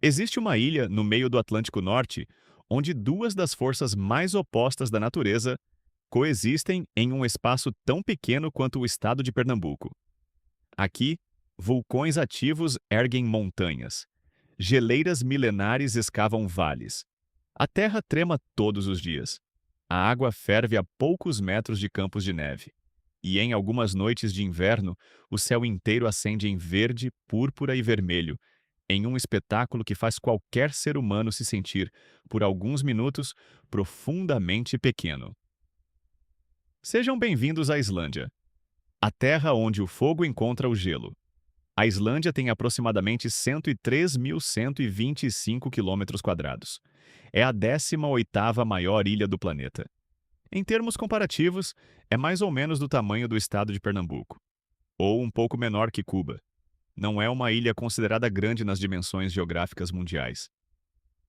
Existe uma ilha no meio do Atlântico Norte onde duas das forças mais opostas da natureza coexistem em um espaço tão pequeno quanto o estado de Pernambuco. Aqui, vulcões ativos erguem montanhas, geleiras milenares escavam vales. A terra trema todos os dias. A água ferve a poucos metros de campos de neve. E em algumas noites de inverno, o céu inteiro acende em verde, púrpura e vermelho, em um espetáculo que faz qualquer ser humano se sentir, por alguns minutos, profundamente pequeno. Sejam bem-vindos à Islândia, a terra onde o fogo encontra o gelo. A Islândia tem aproximadamente 103.125 quilômetros quadrados. É a 18ª maior ilha do planeta. Em termos comparativos, é mais ou menos do tamanho do estado de Pernambuco, ou um pouco menor que Cuba. Não é uma ilha considerada grande nas dimensões geográficas mundiais.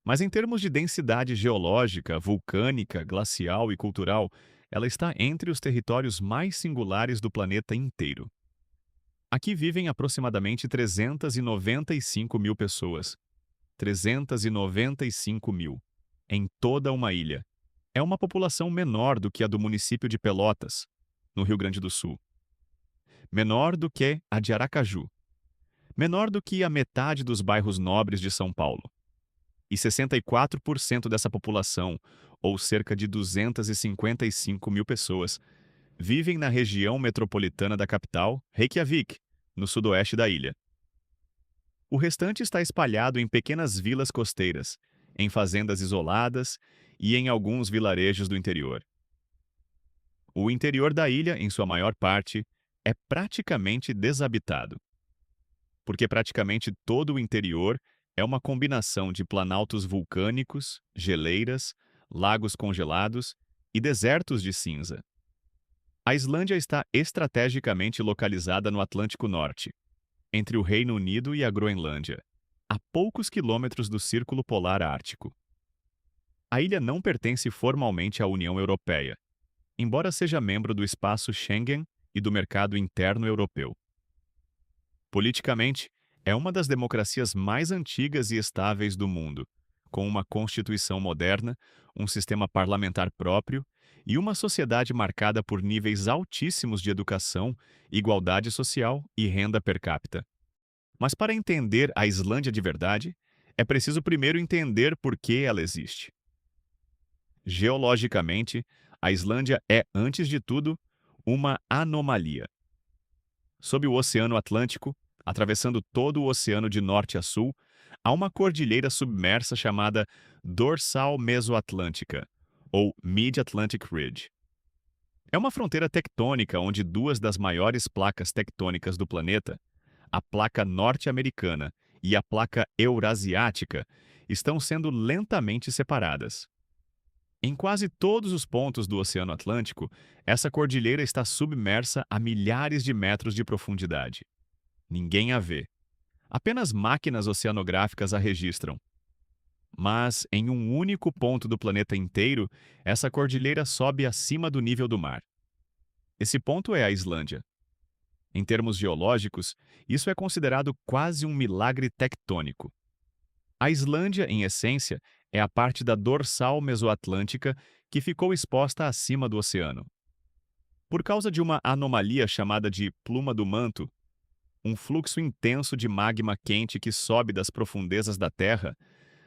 Mas em termos de densidade geológica, vulcânica, glacial e cultural, ela está entre os territórios mais singulares do planeta inteiro. Aqui vivem aproximadamente 395 mil pessoas. 395 mil. Em toda uma ilha. É uma população menor do que a do município de Pelotas, no Rio Grande do Sul. Menor do que a de Aracaju. Menor do que a metade dos bairros nobres de São Paulo. E 64% dessa população, ou cerca de 255 mil pessoas, vivem na região metropolitana da capital, Reykjavik, no sudoeste da ilha. O restante está espalhado em pequenas vilas costeiras, em fazendas isoladas e em alguns vilarejos do interior. O interior da ilha, em sua maior parte, é praticamente desabitado, porque praticamente todo o interior é uma combinação de planaltos vulcânicos, geleiras, lagos congelados e desertos de cinza. A Islândia está estrategicamente localizada no Atlântico Norte, entre o Reino Unido e a Groenlândia, a poucos quilômetros do Círculo Polar Ártico. A ilha não pertence formalmente à União Europeia, embora seja membro do espaço Schengen e do mercado interno europeu. Politicamente, é uma das democracias mais antigas e estáveis do mundo, com uma constituição moderna, um sistema parlamentar próprio e uma sociedade marcada por níveis altíssimos de educação, igualdade social e renda per capita. Mas para entender a Islândia de verdade, é preciso primeiro entender por que ela existe. Geologicamente, a Islândia é, antes de tudo, uma anomalia. Sob o Oceano Atlântico, atravessando todo o oceano de norte a sul, há uma cordilheira submersa chamada Dorsal Mesoatlântica, ou Mid-Atlantic Ridge. É uma fronteira tectônica onde duas das maiores placas tectônicas do planeta, a placa norte-americana e a placa eurasiática, estão sendo lentamente separadas. Em quase todos os pontos do Oceano Atlântico, essa cordilheira está submersa a milhares de metros de profundidade. Ninguém a vê. Apenas máquinas oceanográficas a registram. Mas, em um único ponto do planeta inteiro, essa cordilheira sobe acima do nível do mar. Esse ponto é a Islândia. Em termos geológicos, isso é considerado quase um milagre tectônico. A Islândia, em essência, é a parte da dorsal mesoatlântica que ficou exposta acima do oceano. Por causa de uma anomalia chamada de pluma do manto, um fluxo intenso de magma quente que sobe das profundezas da Terra,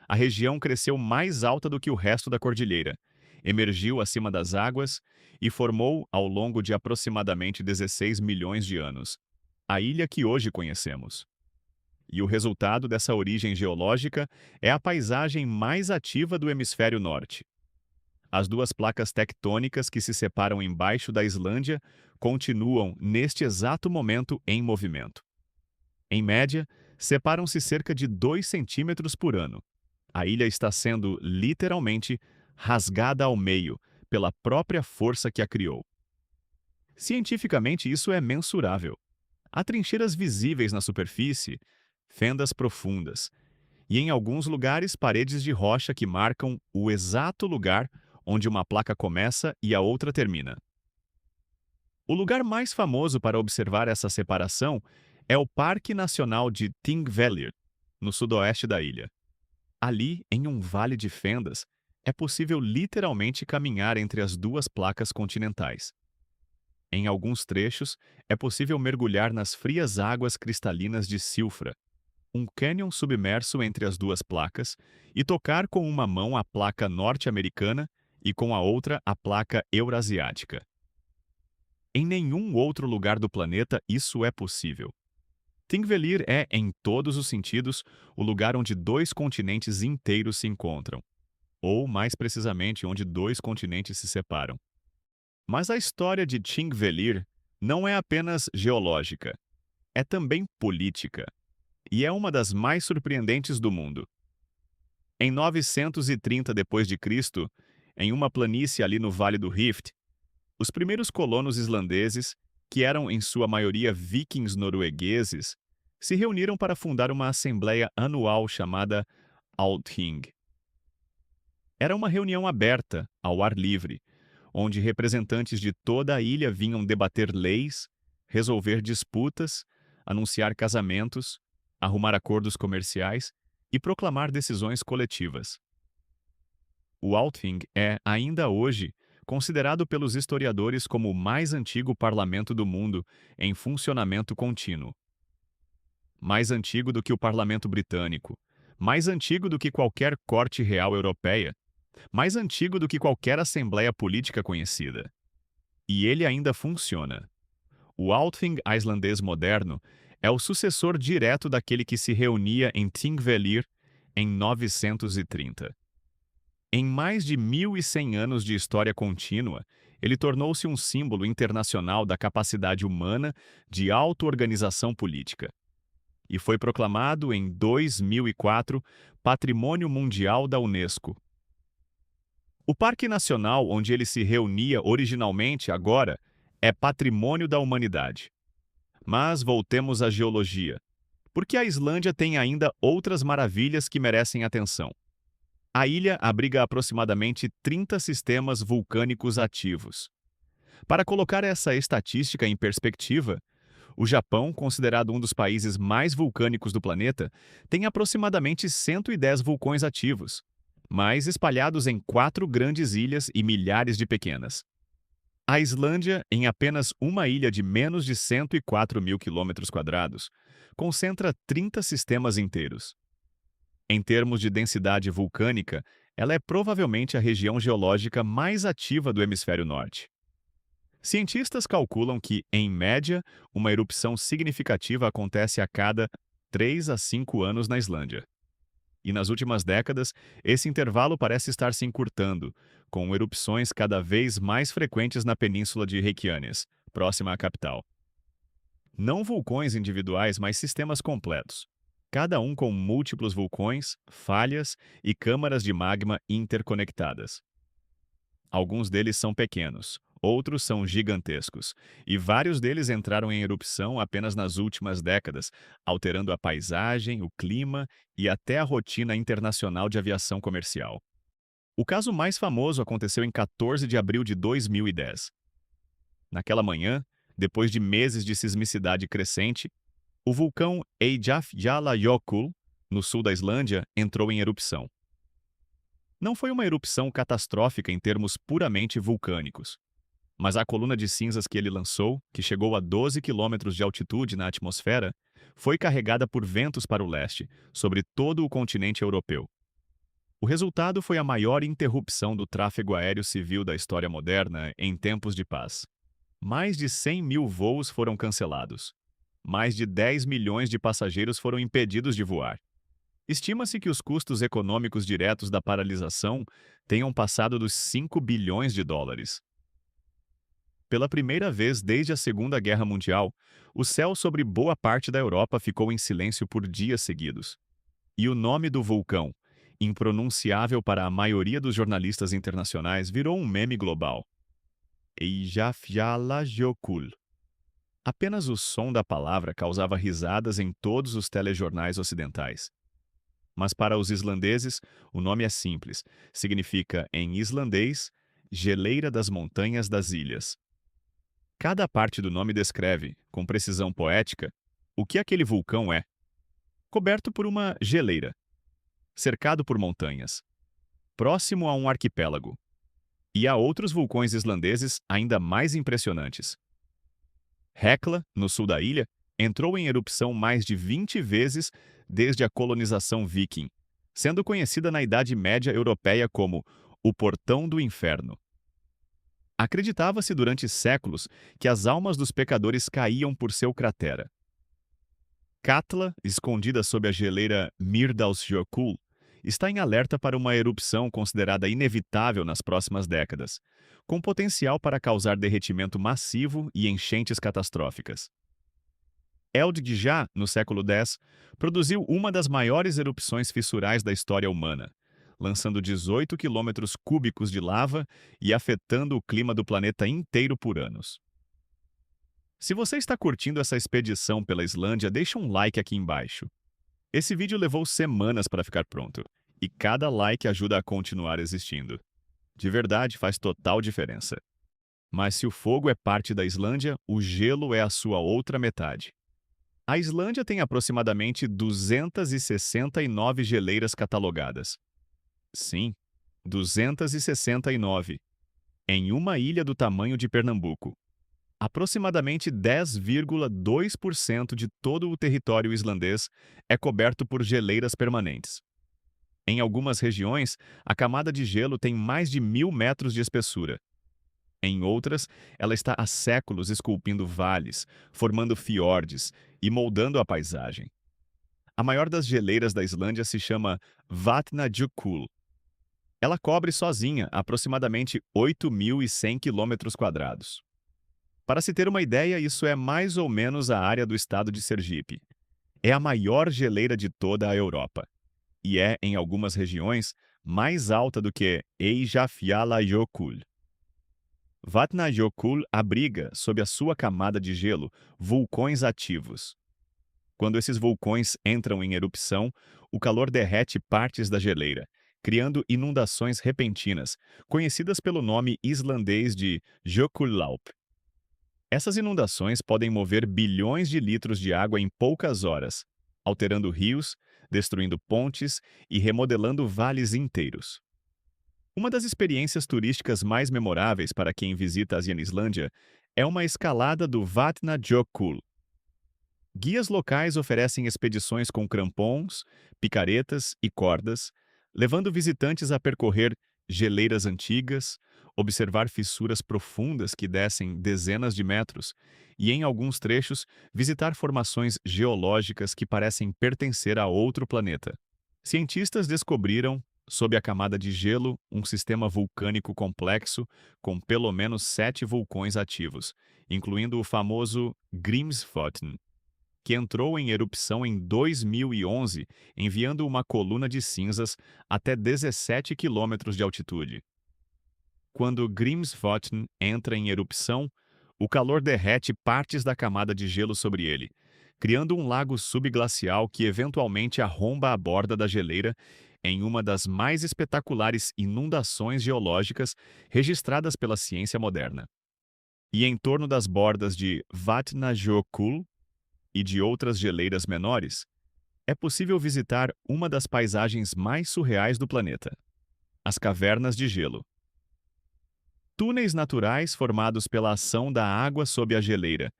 a região cresceu mais alta do que o resto da cordilheira, emergiu acima das águas e formou, ao longo de aproximadamente 16 milhões de anos, a ilha que hoje conhecemos. E o resultado dessa origem geológica é a paisagem mais ativa do hemisfério norte. As duas placas tectônicas que se separam embaixo da Islândia continuam, neste exato momento, em movimento. Em média, separam-se cerca de 2 centímetros por ano. A ilha está sendo, literalmente, rasgada ao meio pela própria força que a criou. Cientificamente, isso é mensurável. Há trincheiras visíveis na superfície, fendas profundas, e em alguns lugares paredes de rocha que marcam o exato lugar onde uma placa começa e a outra termina. O lugar mais famoso para observar essa separação é o Parque Nacional de Thingvellir, no sudoeste da ilha. Ali, em um vale de fendas, é possível literalmente caminhar entre as duas placas continentais. Em alguns trechos, é possível mergulhar nas frias águas cristalinas de Silfra, um cânion submerso entre as duas placas, e tocar com uma mão a placa norte-americana e com a outra a placa eurasiática. Em nenhum outro lugar do planeta isso é possível. Thingvellir é, em todos os sentidos, o lugar onde dois continentes inteiros se encontram, ou, mais precisamente, onde dois continentes se separam. Mas a história de Thingvellir não é apenas geológica, é também política, e é uma das mais surpreendentes do mundo. Em 930 d.C., em uma planície ali no Vale do Rift, os primeiros colonos islandeses, que eram em sua maioria vikings noruegueses, se reuniram para fundar uma assembleia anual chamada Althing. Era uma reunião aberta, ao ar livre, onde representantes de toda a ilha vinham debater leis, resolver disputas, anunciar casamentos, arrumar acordos comerciais e proclamar decisões coletivas. O Althing é, ainda hoje, considerado pelos historiadores como o mais antigo parlamento do mundo em funcionamento contínuo. Mais antigo do que o parlamento britânico, mais antigo do que qualquer corte real europeia, mais antigo do que qualquer assembleia política conhecida. E ele ainda funciona. O Althing islandês moderno é o sucessor direto daquele que se reunia em Thingvellir em 930. Em mais de 1.100 anos de história contínua, ele tornou-se um símbolo internacional da capacidade humana de auto-organização política. E foi proclamado em 2004 Patrimônio Mundial da Unesco. O Parque Nacional onde ele se reunia originalmente agora é Patrimônio da Humanidade. Mas voltemos à geologia, porque a Islândia tem ainda outras maravilhas que merecem atenção. A ilha abriga aproximadamente 30 sistemas vulcânicos ativos. Para colocar essa estatística em perspectiva, o Japão, considerado um dos países mais vulcânicos do planeta, tem aproximadamente 110 vulcões ativos, mas espalhados em 4 grandes ilhas e milhares de pequenas. A Islândia, em apenas uma ilha de menos de 104 mil quilômetros quadrados, concentra 30 sistemas inteiros. Em termos de densidade vulcânica, ela é provavelmente a região geológica mais ativa do hemisfério norte. Cientistas calculam que, em média, uma erupção significativa acontece a cada 3 a 5 anos na Islândia. E nas últimas décadas, esse intervalo parece estar se encurtando, com erupções cada vez mais frequentes na península de Reykjanes, próxima à capital. Não vulcões individuais, mas sistemas completos, cada um com múltiplos vulcões, falhas e câmaras de magma interconectadas. Alguns deles são pequenos, outros são gigantescos, e vários deles entraram em erupção apenas nas últimas décadas, alterando a paisagem, o clima e até a rotina internacional de aviação comercial. O caso mais famoso aconteceu em 14 de abril de 2010. Naquela manhã, depois de meses de sismicidade crescente, o vulcão Eyjafjallajökull, no sul da Islândia, entrou em erupção. Não foi uma erupção catastrófica em termos puramente vulcânicos, mas a coluna de cinzas que ele lançou, que chegou a 12 quilômetros de altitude na atmosfera, foi carregada por ventos para o leste, sobre todo o continente europeu. O resultado foi a maior interrupção do tráfego aéreo civil da história moderna em tempos de paz. Mais de 100 mil voos foram cancelados. Mais de 10 milhões de passageiros foram impedidos de voar. Estima-se que os custos econômicos diretos da paralisação tenham passado dos 5 bilhões de dólares. Pela primeira vez desde a Segunda Guerra Mundial, o céu sobre boa parte da Europa ficou em silêncio por dias seguidos. E o nome do vulcão, impronunciável para a maioria dos jornalistas internacionais, virou um meme global. Eyjafjallajökull. Apenas o som da palavra causava risadas em todos os telejornais ocidentais. Mas para os islandeses, o nome é simples. Significa, em islandês, geleira das montanhas das ilhas. Cada parte do nome descreve, com precisão poética, o que aquele vulcão é. Coberto por uma geleira. cercado por montanhas, próximo a um arquipélago. E há outros vulcões islandeses ainda mais impressionantes. Hekla, no sul da ilha, entrou em erupção mais de 20 vezes desde a colonização viking, sendo conhecida na Idade Média Europeia como o Portão do Inferno. Acreditava-se durante séculos que as almas dos pecadores caíam por seu cratera. Katla, escondida sob a geleira Myrdalsjökull, está em alerta para uma erupção considerada inevitável nas próximas décadas, com potencial para causar derretimento massivo e enchentes catastróficas. Eldgjá, no século X, produziu uma das maiores erupções fissurais da história humana, lançando 18 quilômetros cúbicos de lava e afetando o clima do planeta inteiro por anos. Se você está curtindo essa expedição pela Islândia, deixa um like aqui embaixo. Esse vídeo levou semanas para ficar pronto, e cada like ajuda a continuar existindo. De verdade, faz total diferença. Mas se o fogo é parte da Islândia, o gelo é a sua outra metade. A Islândia tem aproximadamente 269 geleiras catalogadas. Sim, 269. Em uma ilha do tamanho de Pernambuco. Aproximadamente 10,2% de todo o território islandês é coberto por geleiras permanentes. Em algumas regiões, a camada de gelo tem mais de 1.000 metros de espessura. Em outras, ela está há séculos esculpindo vales, formando fiordes e moldando a paisagem. A maior das geleiras da Islândia se chama Vatnajökull. Ela cobre sozinha aproximadamente 8.100 km². Para se ter uma ideia, isso é mais ou menos a área do estado de Sergipe. É a maior geleira de toda a Europa. E é, em algumas regiões, mais alta do que Eyjafjallajökull. Vatnajökull abriga, sob a sua camada de gelo, vulcões ativos. Quando esses vulcões entram em erupção, o calor derrete partes da geleira, criando inundações repentinas, conhecidas pelo nome islandês de Jökullaup. Essas inundações podem mover bilhões de litros de água em poucas horas, alterando rios, destruindo pontes e remodelando vales inteiros. Uma das experiências turísticas mais memoráveis para quem visita a Islândia é uma escalada do Vatnajökull. Guias locais oferecem expedições com crampons, picaretas e cordas, levando visitantes a percorrer geleiras antigas, observar fissuras profundas que descem dezenas de metros e, em alguns trechos, visitar formações geológicas que parecem pertencer a outro planeta. Cientistas descobriram, sob a camada de gelo, um sistema vulcânico complexo com pelo menos 7 vulcões ativos, incluindo o famoso Grímsvötn, que entrou em erupção em 2011, enviando uma coluna de cinzas até 17 quilômetros de altitude. Quando Grímsvötn entra em erupção, o calor derrete partes da camada de gelo sobre ele, criando um lago subglacial que eventualmente arromba a borda da geleira em uma das mais espetaculares inundações geológicas registradas pela ciência moderna. E em torno das bordas de Vatnajökull e de outras geleiras menores, é possível visitar uma das paisagens mais surreais do planeta: as cavernas de gelo. Túneis naturais formados pela ação da água sob a geleira,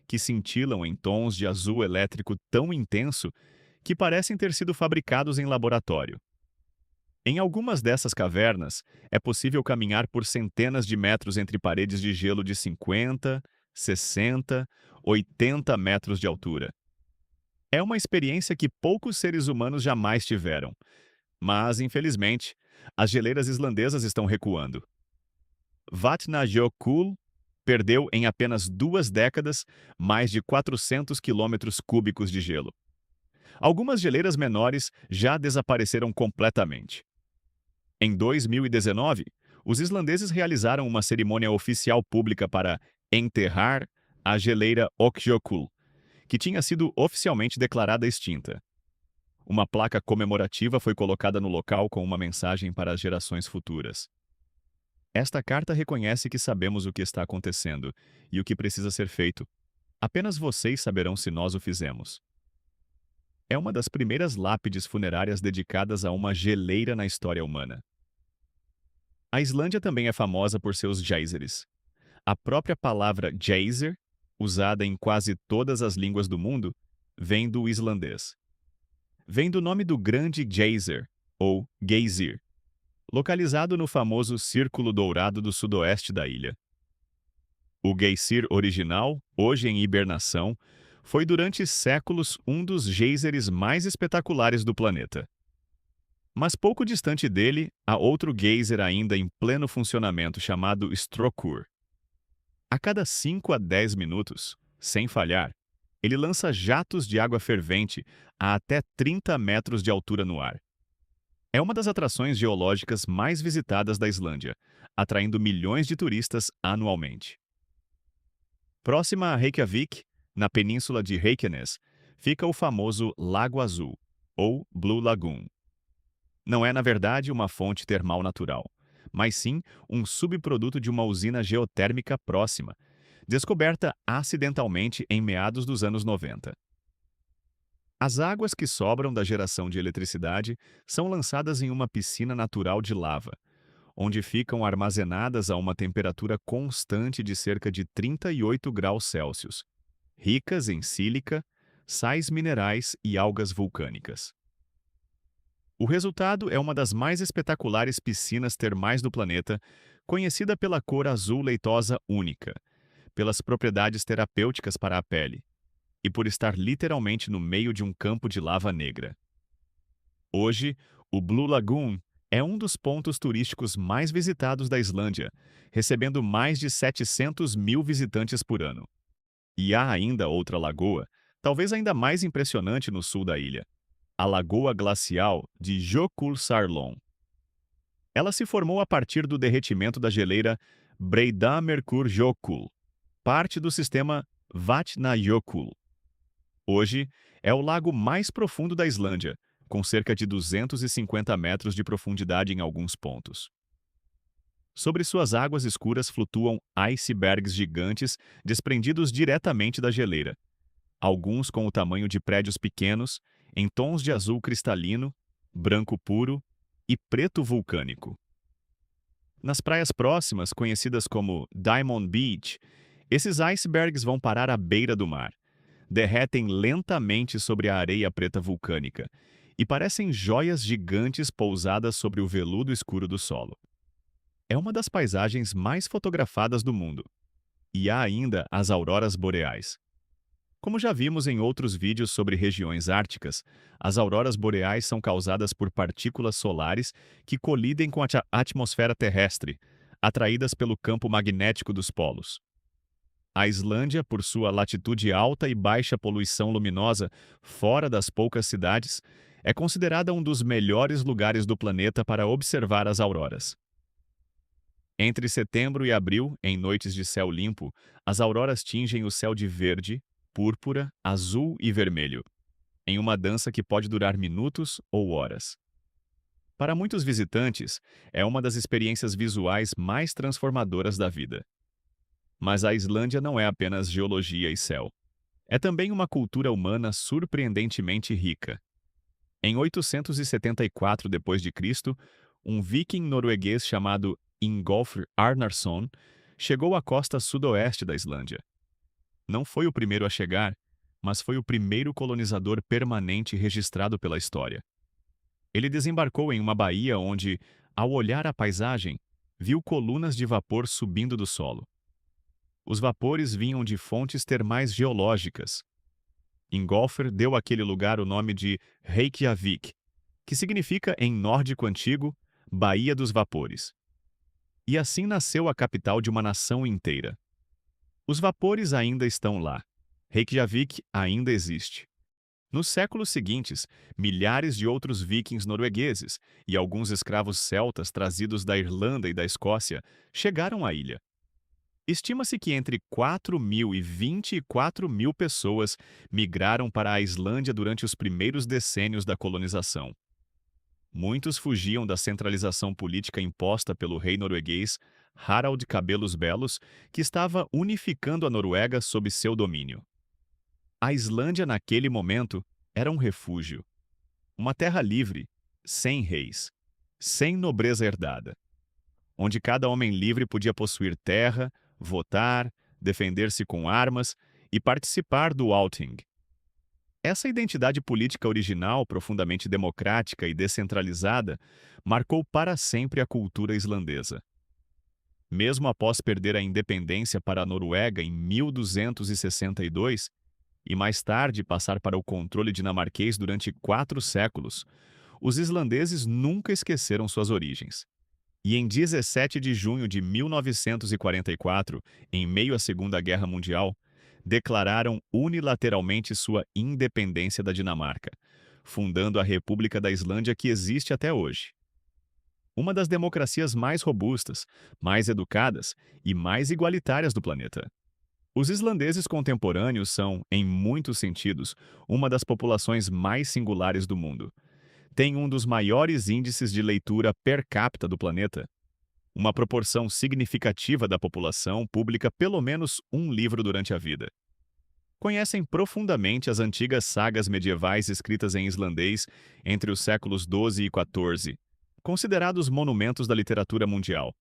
que cintilam em tons de azul elétrico tão intenso que parecem ter sido fabricados em laboratório. Em algumas dessas cavernas, é possível caminhar por centenas de metros entre paredes de gelo de 50, 60, 80 metros de altura. É uma experiência que poucos seres humanos jamais tiveram. Mas, infelizmente, as geleiras islandesas estão recuando. Vatnajökull perdeu em apenas 2 décadas mais de 400 quilômetros cúbicos de gelo. Algumas geleiras menores já desapareceram completamente. Em 2019, os islandeses realizaram uma cerimônia oficial pública para enterrar a geleira Ökjökull, que tinha sido oficialmente declarada extinta. Uma placa comemorativa foi colocada no local com uma mensagem para as gerações futuras. Esta carta reconhece que sabemos o que está acontecendo e o que precisa ser feito. Apenas vocês saberão se nós o fizemos. É uma das primeiras lápides funerárias dedicadas a uma geleira na história humana. A Islândia também é famosa por seus geysers. A própria palavra geyser, usada em quase todas as línguas do mundo, vem do islandês. Vem do nome do grande geyser, ou geysir, localizado no famoso Círculo Dourado do sudoeste da ilha. O geysir original, hoje em hibernação, foi durante séculos um dos geysers mais espetaculares do planeta. Mas pouco distante dele, há outro geyser ainda em pleno funcionamento chamado Strokkur. A cada 5 a 10 minutos, sem falhar, ele lança jatos de água fervente a até 30 metros de altura no ar. É uma das atrações geológicas mais visitadas da Islândia, atraindo milhões de turistas anualmente. Próxima a Reykjavik, na península de Reykjanes, fica o famoso Lago Azul, ou Blue Lagoon. Não é, na verdade, uma fonte termal natural, mas sim um subproduto de uma usina geotérmica próxima, descoberta acidentalmente em meados dos anos 90. As águas que sobram da geração de eletricidade são lançadas em uma piscina natural de lava, onde ficam armazenadas a uma temperatura constante de cerca de 38 graus Celsius, ricas em sílica, sais minerais e algas vulcânicas. O resultado é uma das mais espetaculares piscinas termais do planeta, conhecida pela cor azul leitosa única, pelas propriedades terapêuticas para a pele e por estar literalmente no meio de um campo de lava negra. Hoje, o Blue Lagoon é um dos pontos turísticos mais visitados da Islândia, recebendo mais de 700 mil visitantes por ano. E há ainda outra lagoa, talvez ainda mais impressionante no sul da ilha, a Lagoa Glacial de Jökulsárlón. Ela se formou a partir do derretimento da geleira Breiðamerkurjökull, parte do sistema Vatnajökull. Hoje, é o lago mais profundo da Islândia, com cerca de 250 metros de profundidade em alguns pontos. Sobre suas águas escuras flutuam icebergs gigantes desprendidos diretamente da geleira, alguns com o tamanho de prédios pequenos, em tons de azul cristalino, branco puro e preto vulcânico. Nas praias próximas, conhecidas como Diamond Beach, esses icebergs vão parar à beira do mar, derretem lentamente sobre a areia preta vulcânica e parecem joias gigantes pousadas sobre o veludo escuro do solo. É uma das paisagens mais fotografadas do mundo. E há ainda as auroras boreais. Como já vimos em outros vídeos sobre regiões árticas, as auroras boreais são causadas por partículas solares que colidem com a atmosfera terrestre, atraídas pelo campo magnético dos polos. A Islândia, por sua latitude alta e baixa poluição luminosa fora das poucas cidades, é considerada um dos melhores lugares do planeta para observar as auroras. Entre setembro e abril, em noites de céu limpo, as auroras tingem o céu de verde, púrpura, azul e vermelho, em uma dança que pode durar minutos ou horas. Para muitos visitantes, é uma das experiências visuais mais transformadoras da vida. Mas a Islândia não é apenas geologia e céu. É também uma cultura humana surpreendentemente rica. Em 874 d.C., um viking norueguês chamado Ingolfr Arnarson chegou à costa sudoeste da Islândia. Não foi o primeiro a chegar, mas foi o primeiro colonizador permanente registrado pela história. Ele desembarcou em uma baía onde, ao olhar a paisagem, viu colunas de vapor subindo do solo. Os vapores vinham de fontes termais geológicas. Ingolfr deu àquele lugar o nome de Reykjavik, que significa, em nórdico antigo, Baía dos Vapores. E assim nasceu a capital de uma nação inteira. Os vapores ainda estão lá. Reykjavik ainda existe. Nos séculos seguintes, milhares de outros vikings noruegueses e alguns escravos celtas trazidos da Irlanda e da Escócia chegaram à ilha. Estima-se que entre 4.000 e 24.000 pessoas migraram para a Islândia durante os primeiros decênios da colonização. Muitos fugiam da centralização política imposta pelo rei norueguês Harald Cabelos Belos, que estava unificando a Noruega sob seu domínio. A Islândia, naquele momento, era um refúgio, uma terra livre, sem reis, sem nobreza herdada, onde cada homem livre podia possuir terra, votar, defender-se com armas e participar do outing. Essa identidade política original, profundamente democrática e descentralizada, marcou para sempre a cultura islandesa. Mesmo após perder a independência para a Noruega em 1262, e mais tarde passar para o controle dinamarquês durante 4 séculos, os islandeses nunca esqueceram suas origens. E em 17 de junho de 1944, em meio à Segunda Guerra Mundial, declararam unilateralmente sua independência da Dinamarca, fundando a República da Islândia que existe até hoje. Uma das democracias mais robustas, mais educadas e mais igualitárias do planeta. Os islandeses contemporâneos são, em muitos sentidos, uma das populações mais singulares do mundo. Têm um dos maiores índices de leitura per capita do planeta. Uma proporção significativa da população publica pelo menos um livro durante a vida. Conhecem profundamente as antigas sagas medievais escritas em islandês entre os séculos XII e XIV, considerados monumentos da literatura mundial.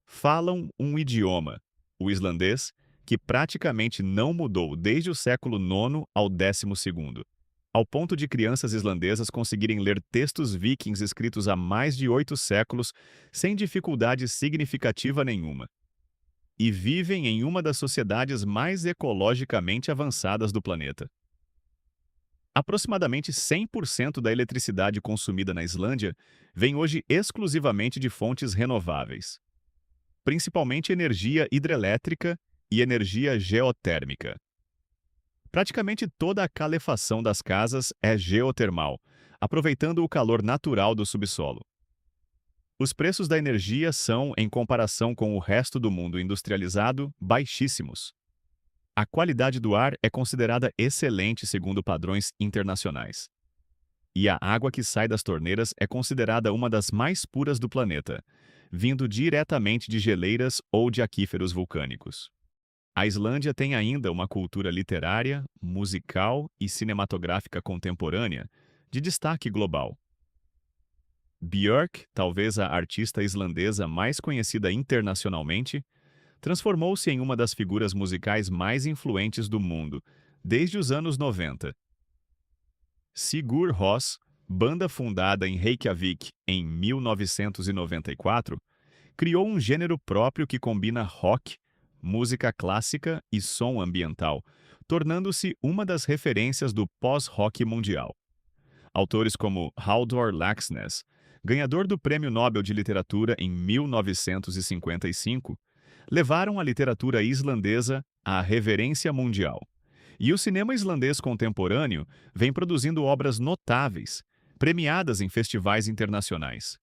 Falam um idioma, o islandês, que praticamente não mudou desde o século IX ao XII, ao ponto de crianças islandesas conseguirem ler textos vikings escritos há mais de 8 séculos sem dificuldade significativa nenhuma. E vivem em uma das sociedades mais ecologicamente avançadas do planeta. Aproximadamente 100% da eletricidade consumida na Islândia vem hoje exclusivamente de fontes renováveis, principalmente energia hidrelétrica e energia geotérmica. Praticamente toda a calefação das casas é geotermal, aproveitando o calor natural do subsolo. Os preços da energia são, em comparação com o resto do mundo industrializado, baixíssimos. A qualidade do ar é considerada excelente segundo padrões internacionais. E a água que sai das torneiras é considerada uma das mais puras do planeta, vindo diretamente de geleiras ou de aquíferos vulcânicos. A Islândia tem ainda uma cultura literária, musical e cinematográfica contemporânea de destaque global. Björk, talvez a artista islandesa mais conhecida internacionalmente, transformou-se em uma das figuras musicais mais influentes do mundo, desde os anos 90. Sigur Rós, banda fundada em Reykjavik em 1994, criou um gênero próprio que combina rock, música clássica e som ambiental, tornando-se uma das referências do pós-rock mundial. Autores como Halldór Laxness, ganhador do Prêmio Nobel de Literatura em 1955, levaram a literatura islandesa à reverência mundial. E o cinema islandês contemporâneo vem produzindo obras notáveis, premiadas em festivais internacionais.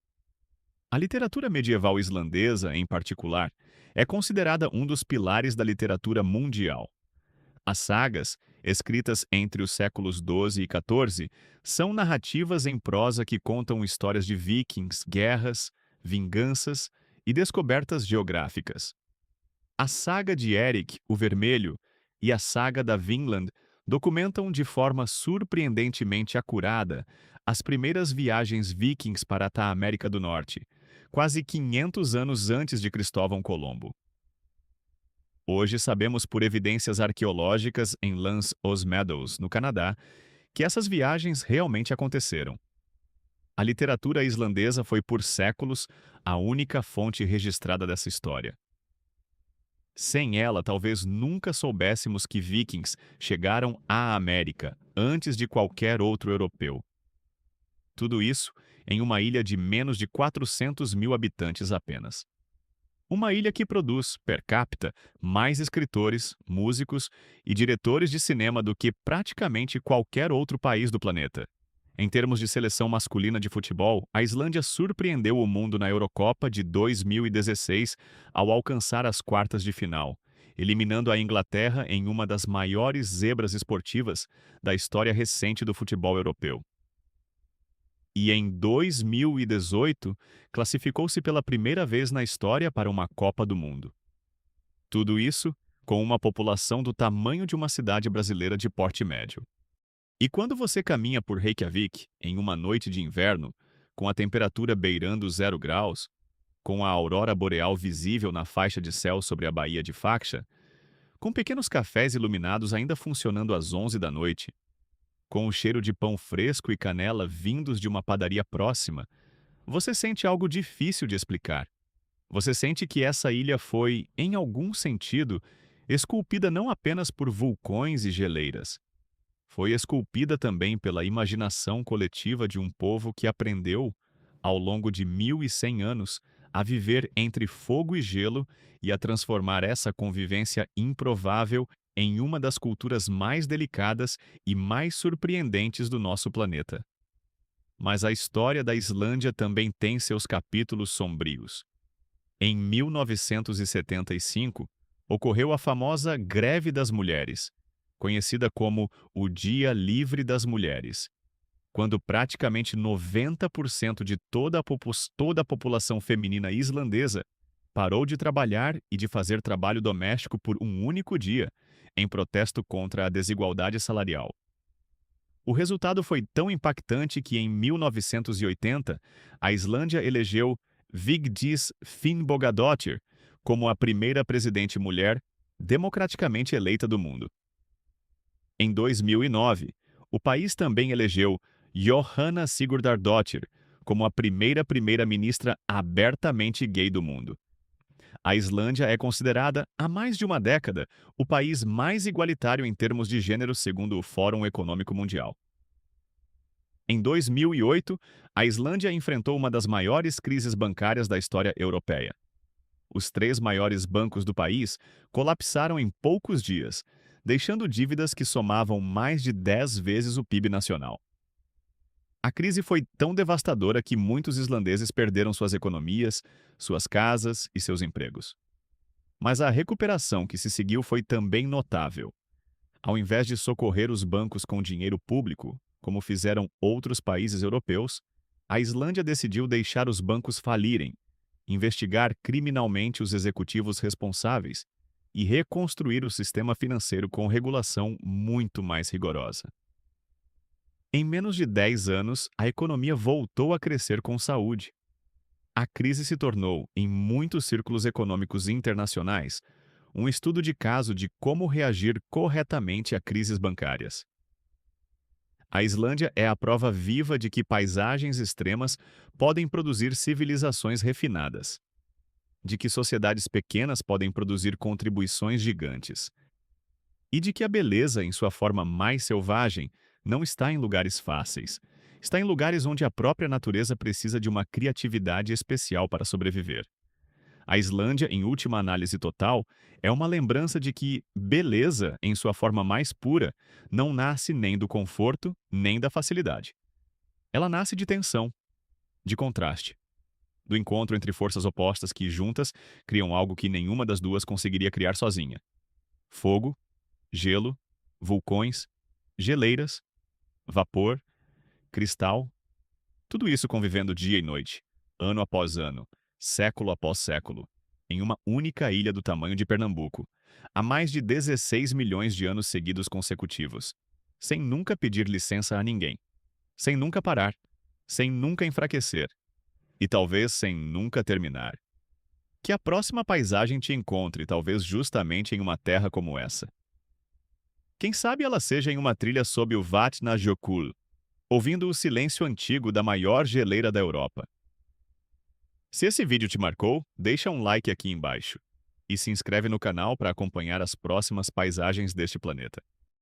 A literatura medieval islandesa, em particular, é considerada um dos pilares da literatura mundial. As sagas, escritas entre os séculos XII e XIV, são narrativas em prosa que contam histórias de vikings, guerras, vinganças e descobertas geográficas. A saga de Eric, o Vermelho, e a saga da Vinland documentam de forma surpreendentemente acurada as primeiras viagens vikings para a América do Norte, quase 500 anos antes de Cristóvão Colombo. Hoje sabemos por evidências arqueológicas em L'Anse aux Meadows, no Canadá, que essas viagens realmente aconteceram. A literatura islandesa foi por séculos a única fonte registrada dessa história. Sem ela, talvez nunca soubéssemos que vikings chegaram à América antes de qualquer outro europeu. Tudo isso em uma ilha de menos de 400 mil habitantes apenas. Uma ilha que produz, per capita, mais escritores, músicos e diretores de cinema do que praticamente qualquer outro país do planeta. Em termos de seleção masculina de futebol, a Islândia surpreendeu o mundo na Eurocopa de 2016 ao alcançar as quartas de final, eliminando a Inglaterra em uma das maiores zebras esportivas da história recente do futebol europeu. E em 2018, classificou-se pela primeira vez na história para uma Copa do Mundo. Tudo isso com uma população do tamanho de uma cidade brasileira de porte médio. E quando você caminha por Reykjavik em uma noite de inverno, com a temperatura beirando 0 graus, com a aurora boreal visível na faixa de céu sobre a Baía de Faxa, com pequenos cafés iluminados ainda funcionando às 11 da noite, com o cheiro de pão fresco e canela vindos de uma padaria próxima, você sente algo difícil de explicar. Você sente que essa ilha foi, em algum sentido, esculpida não apenas por vulcões e geleiras. Foi esculpida também pela imaginação coletiva de um povo que aprendeu, ao longo de 1.100 anos, a viver entre fogo e gelo e a transformar essa convivência improvável em uma das culturas mais delicadas e mais surpreendentes do nosso planeta. Mas a história da Islândia também tem seus capítulos sombrios. Em 1975, ocorreu a famosa Greve das Mulheres, conhecida como o Dia Livre das Mulheres, quando praticamente 90% de toda a população feminina islandesa parou de trabalhar e de fazer trabalho doméstico por um único dia, em protesto contra a desigualdade salarial. O resultado foi tão impactante que, em 1980, a Islândia elegeu Vigdís Finnbogadóttir como a primeira presidente mulher democraticamente eleita do mundo. Em 2009, o país também elegeu Johanna Sigurdardóttir como a primeira primeira-ministra abertamente gay do mundo. A Islândia é considerada, há mais de uma década, o país mais igualitário em termos de gênero segundo o Fórum Econômico Mundial. Em 2008, a Islândia enfrentou uma das maiores crises bancárias da história europeia. Os 3 maiores bancos do país colapsaram em poucos dias, deixando dívidas que somavam mais de 10 vezes o PIB nacional. A crise foi tão devastadora que muitos islandeses perderam suas economias, suas casas e seus empregos. Mas a recuperação que se seguiu foi também notável. Ao invés de socorrer os bancos com dinheiro público, como fizeram outros países europeus, a Islândia decidiu deixar os bancos falirem, investigar criminalmente os executivos responsáveis e reconstruir o sistema financeiro com regulação muito mais rigorosa. Em menos de 10 anos, a economia voltou a crescer com saúde. A crise se tornou, em muitos círculos econômicos internacionais, um estudo de caso de como reagir corretamente a crises bancárias. A Islândia é a prova viva de que paisagens extremas podem produzir civilizações refinadas, de que sociedades pequenas podem produzir contribuições gigantes, e de que a beleza, em sua forma mais selvagem, não está em lugares fáceis. Está em lugares onde a própria natureza precisa de uma criatividade especial para sobreviver. A Islândia, em última análise total, é uma lembrança de que beleza, em sua forma mais pura, não nasce nem do conforto, nem da facilidade. Ela nasce de tensão, de contraste, do encontro entre forças opostas que, juntas, criam algo que nenhuma das duas conseguiria criar sozinha. Fogo, gelo, vulcões, geleiras, vapor, cristal, tudo isso convivendo dia e noite, ano após ano, século após século, em uma única ilha do tamanho de Pernambuco, há mais de 16 milhões de anos seguidos consecutivos, sem nunca pedir licença a ninguém, sem nunca parar, sem nunca enfraquecer, e talvez sem nunca terminar. Que a próxima paisagem te encontre, talvez justamente em uma terra como essa. Quem sabe ela seja em uma trilha sob o Vatnajökull, ouvindo o silêncio antigo da maior geleira da Europa. Se esse vídeo te marcou, deixa um like aqui embaixo e se inscreve no canal para acompanhar as próximas paisagens deste planeta.